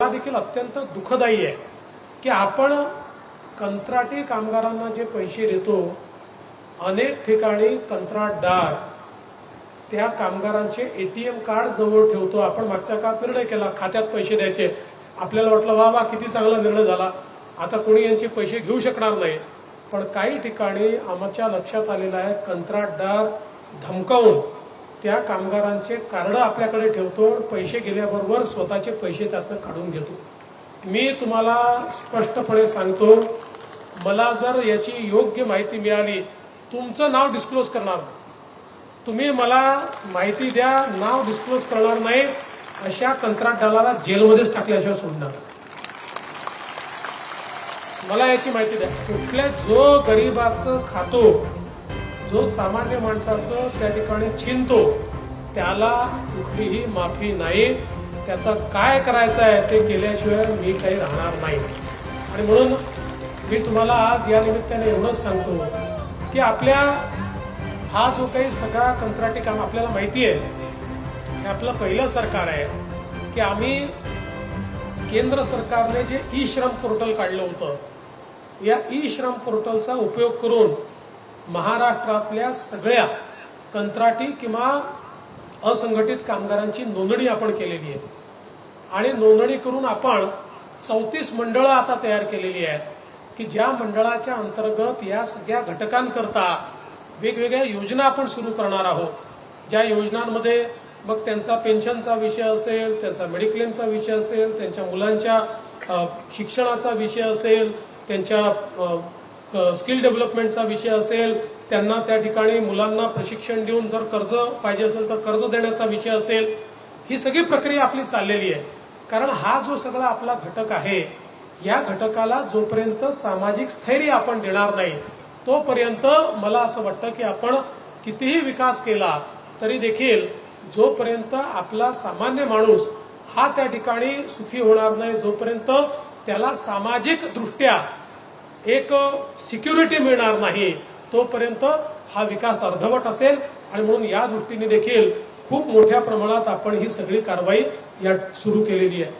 देखील अत्यंत दुःखदायी आहे की आपण कंत्राटी कामगारांना जे पैसे देतो, अनेक ठिकाणी कंत्राटदार त्या कामगारांचे एटीएम कार्ड जवळ ठेवतो. आपण मागच्या काळात निर्णय केला खात्यात पैसे द्यायचे. आपल्याला वाटलं वा वा किती चांगला निर्णय झाला, आता कोणी यांचे पैसे घेऊ शकणार नाही. पण काही ठिकाणी आमच्या लक्षात आलेलं आहे कंत्राटदार धमकावून त्या कामगारांचे कार्ड आपल्याकडे ठेवतो, पैसे गेल्याबरोबर स्वतःचे पैसे त्यातनं काढून घेतो. मी तुम्हाला स्पष्टपणे सांगतो, मला जर याची योग्य माहिती मिळाली, तुमचं नाव डिस्क्लोज करणार नाही. तुम्ही मला माहिती द्या, नाव डिस्क्लोज करणार नाही, अशा कंत्राटदाराला जेलमध्येच टाकल्याशिवाय सोडणार. मला याची माहिती द्या. कुठल्या जो गरीबाचं खातो, जो सामान्य माणसाचं त्या ठिकाणी छिनतो, त्याला कुठलीही माफी नाही. त्याचं काय करायचं आहे ते केल्याशिवाय मी काही राहणार नाही. आणि म्हणून मी तुम्हाला आज या निमित्ताने एवढंच सांगतो की आपल्या हा जो काही सगळा कंत्राटी काम आपल्याला माहिती आहे, हे आपलं पहिलं सरकार आहे की आम्ही केंद्र सरकारने जे ई श्रम पोर्टल काढलं होतं, या ई श्रम पोर्टलचा उपयोग करून महाराष्ट्रातल्या सगळ्या कंत्राटी किंवा असंघटित कामगारांची नोंदणी आपण केलेली आहे. आणि नोंदणी करून आपण 34 मंडळं आता तयार केलेली आहेत की ज्या मंडळाच्या अंतर्गत या सगळ्या घटकांकरता वेगवेगळ्या योजना आपण सुरू करणार आहोत. ज्या योजनांमध्ये मग त्यांचा पेन्शनचा विषय असेल, त्यांचा मेडिक्लेमचा विषय असेल, त्यांच्या मुलांच्या शिक्षणाचा विषय असेल, त्यांच्या स्किल डेव्हलपमेंटचा विषय असेल, त्यांना त्या ठिकाणी मुलांना प्रशिक्षण देऊन जर कर्ज पाहिजे असेल तर कर्ज देण्याचा विषय असेल, ही सगळी प्रक्रिया आपली चाललेली आहे. कारण हा जो सगळा आपला घटक आहे, या घटकाला जोपर्यंत सामाजिक स्थैर्य आपण देणार नाही, तोपर्यंत मला असं वाटतं की आपण कितीही विकास केला तरी देखील जोपर्यंत आपला सामान्य माणूस हा त्या ठिकाणी सुखी होणार नाही, जोपर्यंत त्याला सामाजिक दृष्ट्या एक सिक्युरिटी मिळणार नाही, तोपर्यंत हा विकास अर्धवट असेल. आणि म्हणून या दृष्टीने देखील खूप मोठ्या प्रमाणात आपण ही सगळी कारवाई या सुरू केलेली आहे.